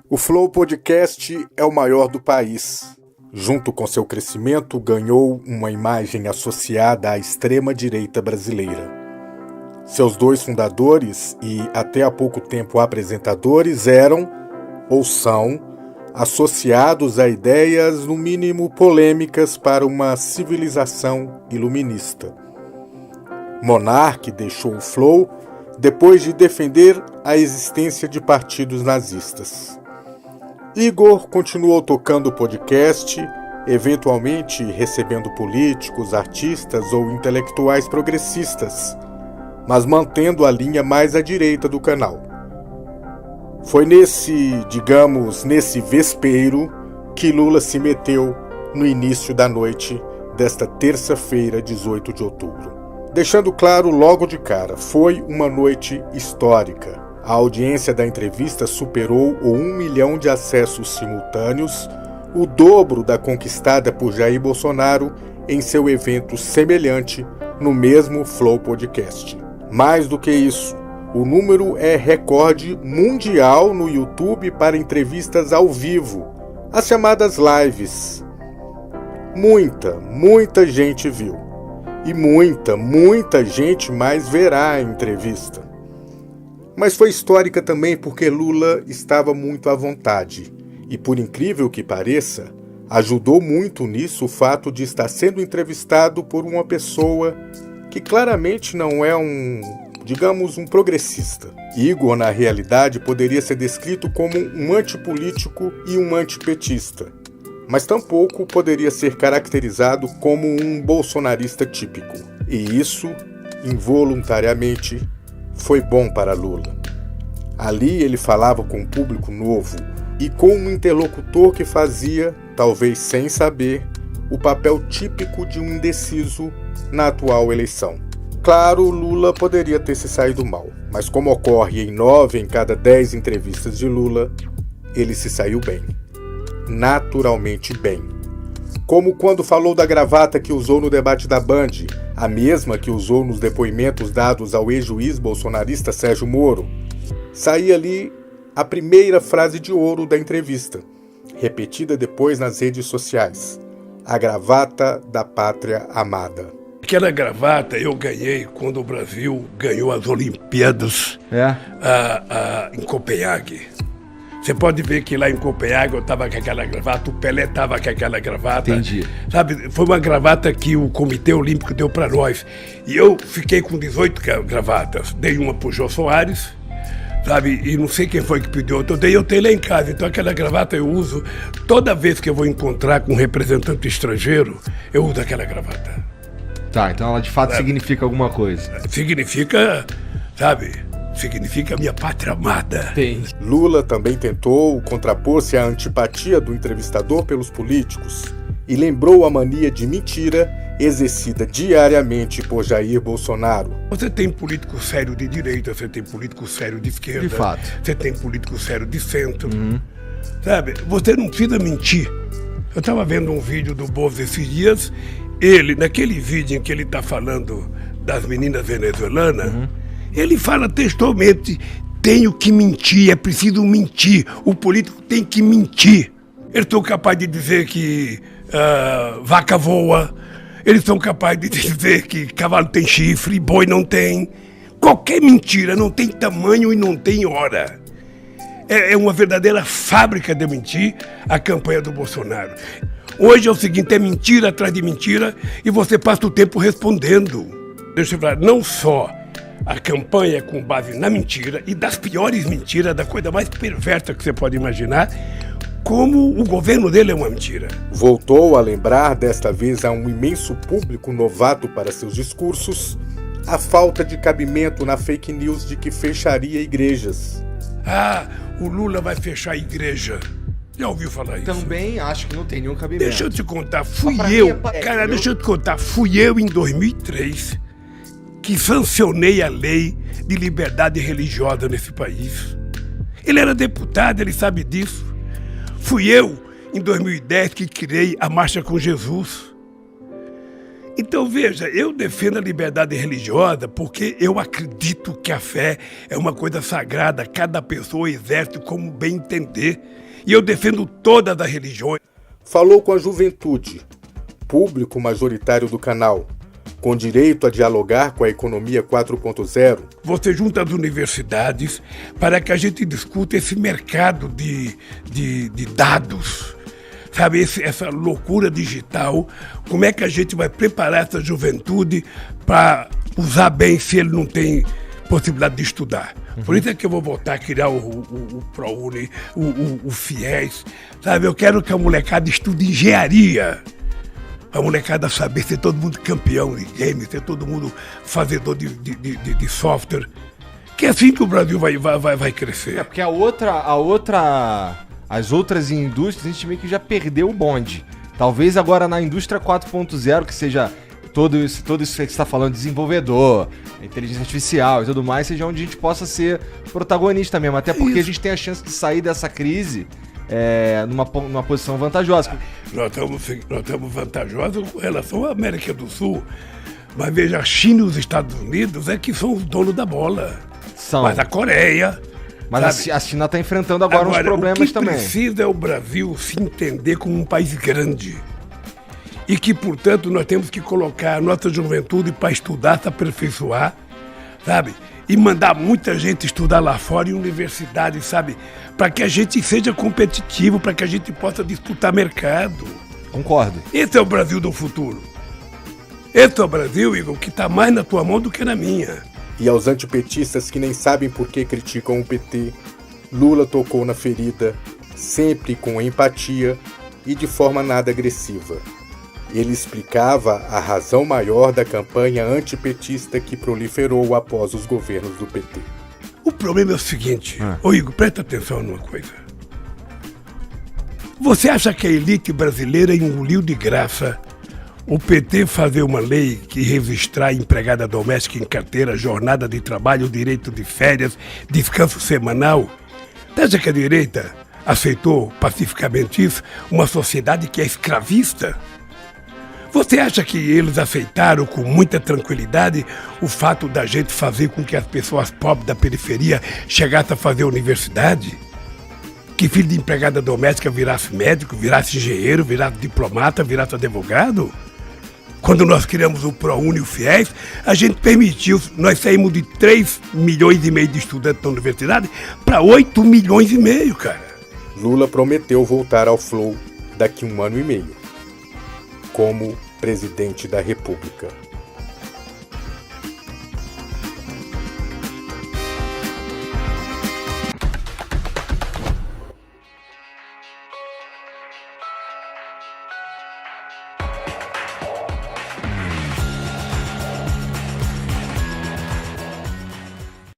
O Flow Podcast é o maior do país. Junto com seu crescimento, ganhou uma imagem associada à extrema-direita brasileira. Seus dois fundadores e, até há pouco tempo, apresentadores eram, ou são, associados a ideias, no mínimo, polêmicas para uma civilização iluminista. Monark deixou o Flow depois de defender a existência de partidos nazistas. Igor continuou tocando o podcast, eventualmente recebendo políticos, artistas ou intelectuais progressistas, mas mantendo a linha mais à direita do canal. Foi nesse vespeiro que Lula se meteu no início da noite desta terça-feira, 18 de outubro. Deixando claro logo de cara, foi uma noite histórica. A audiência da entrevista superou o 1 milhão de acessos simultâneos, o dobro da conquistada por Jair Bolsonaro em seu evento semelhante no mesmo Flow Podcast. Mais do que isso, o número é recorde mundial no YouTube para entrevistas ao vivo, as chamadas lives. Muita gente viu. E muita gente mais verá a entrevista. Mas foi histórica também porque Lula estava muito à vontade. E por incrível que pareça, ajudou muito nisso o fato de estar sendo entrevistado por uma pessoa que claramente não é um progressista. Igor, na realidade, poderia ser descrito como um antipolítico e um antipetista, mas tampouco poderia ser caracterizado como um bolsonarista típico. E isso, involuntariamente, foi bom para Lula. Ali ele falava com um público novo e com um interlocutor que fazia, talvez sem saber, o papel típico de um indeciso na atual eleição. Claro, Lula poderia ter se saído mal, mas como ocorre em 9 em cada 10 entrevistas de Lula, ele se saiu bem. Naturalmente bem. Como quando falou da gravata que usou no debate da Band, a mesma que usou nos depoimentos dados ao ex-juiz bolsonarista Sérgio Moro. Saía ali a primeira frase de ouro da entrevista, repetida depois nas redes sociais. A gravata da pátria amada. Aquela gravata eu ganhei quando o Brasil ganhou as Olimpíadas em Copenhague. Você pode ver que lá em Copenhague eu estava com aquela gravata, o Pelé estava com aquela gravata. Entendi. Sabe, foi uma gravata que o Comitê Olímpico deu para nós. E eu fiquei com 18 gravatas. Dei uma pro Jô Soares, sabe, e não sei quem foi que pediu outra. Eu tenho lá em casa, então aquela gravata eu uso. Toda vez que eu vou encontrar com um representante estrangeiro, eu uso aquela gravata. Tá, então ela de fato significa alguma coisa. Significa, sabe... Significa minha pátria amada. Lula também tentou contrapor-se à antipatia do entrevistador pelos políticos e lembrou a mania de mentira exercida diariamente por Jair Bolsonaro. Você tem político sério de direita, você tem político sério de esquerda. De fato. Você tem político sério de centro. Sabe, você não precisa mentir. Eu estava vendo um vídeo do Bozo esses dias, ele, naquele vídeo em que ele está falando das meninas venezuelanas, ele fala textualmente, tenho que mentir, é preciso mentir, o político tem que mentir. Eles são capazes de dizer que vaca voa, eles são capazes de dizer que cavalo tem chifre, boi não tem. Qualquer mentira, não tem tamanho e não tem hora. É uma verdadeira fábrica de mentir a campanha do Bolsonaro. Hoje é o seguinte, é mentira atrás de mentira e você passa o tempo respondendo. Deixa eu falar, não só a campanha é com base na mentira e das piores mentiras, da coisa mais perversa que você pode imaginar, como o governo dele é uma mentira. Voltou a lembrar, desta vez a um imenso público novato para seus discursos, a falta de cabimento na fake news de que fecharia igrejas. O Lula vai fechar a igreja. Já ouviu falar isso? Também acho que não tem nenhum cabimento. Deixa eu te contar, fui eu em 2003 que sancionei a lei de liberdade religiosa nesse país. Ele era deputado, ele sabe disso. Fui eu, em 2010, que criei a Marcha com Jesus. Então, veja, eu defendo a liberdade religiosa porque eu acredito que a fé é uma coisa sagrada, cada pessoa exerce como bem entender. E eu defendo todas as religiões. Falou com a juventude, público majoritário do canal, com direito a dialogar com a economia 4.0. Você junta as universidades para que a gente discuta esse mercado de dados. Sabe, essa loucura digital, como é que a gente vai preparar essa juventude para usar bem se ele não tem possibilidade de estudar. Por isso é que eu vou voltar a criar o ProUni, o FIES, sabe? Eu quero que a molecada estude engenharia. A molecada saber ser todo mundo campeão de games, ser todo mundo fazedor de software. Que é assim que o Brasil vai crescer. É porque as outras indústrias, a gente meio que já perdeu o bonde. Talvez agora na indústria 4.0, que seja todo isso que você está falando, desenvolvedor, inteligência artificial e tudo mais, seja onde a gente possa ser protagonista mesmo. Até porque a gente tem a chance de sair dessa crise numa posição vantajosa. Nós estamos vantajosos com relação à América do Sul. Mas veja, a China e os Estados Unidos é que são os donos da bola. São. Mas a Coreia... Mas a China está enfrentando agora uns problemas também. O que precisa é o Brasil se entender como um país grande. E que, portanto, nós temos que colocar a nossa juventude para estudar, se aperfeiçoar, sabe? E mandar muita gente estudar lá fora em universidade, sabe? Para que a gente seja competitivo, para que a gente possa disputar mercado. Concordo. Esse é o Brasil do futuro. Esse é o Brasil, Igor, que está mais na tua mão do que na minha. E aos antipetistas que nem sabem por que criticam o PT, Lula tocou na ferida, sempre com empatia e de forma nada agressiva. Ele explicava a razão maior da campanha antipetista que proliferou após os governos do PT. O problema é o seguinte, ô Igor, presta atenção numa coisa. Você acha que a elite brasileira engoliu de graça o PT fazer uma lei que registrar empregada doméstica em carteira, jornada de trabalho, direito de férias, descanso semanal? Você acha que a direita aceitou pacificamente isso? Uma sociedade que é escravista? Você acha que eles aceitaram com muita tranquilidade o fato da gente fazer com que as pessoas pobres da periferia chegassem a fazer universidade? Que filho de empregada doméstica virasse médico, virasse engenheiro, virasse diplomata, virasse advogado? Quando nós criamos o ProUni e o FIES, a gente permitiu, nós saímos de 3,5 milhões de estudantes na universidade para 8,5 milhões, cara. Lula prometeu voltar ao Flow daqui a 1 ano e meio, como presidente da República.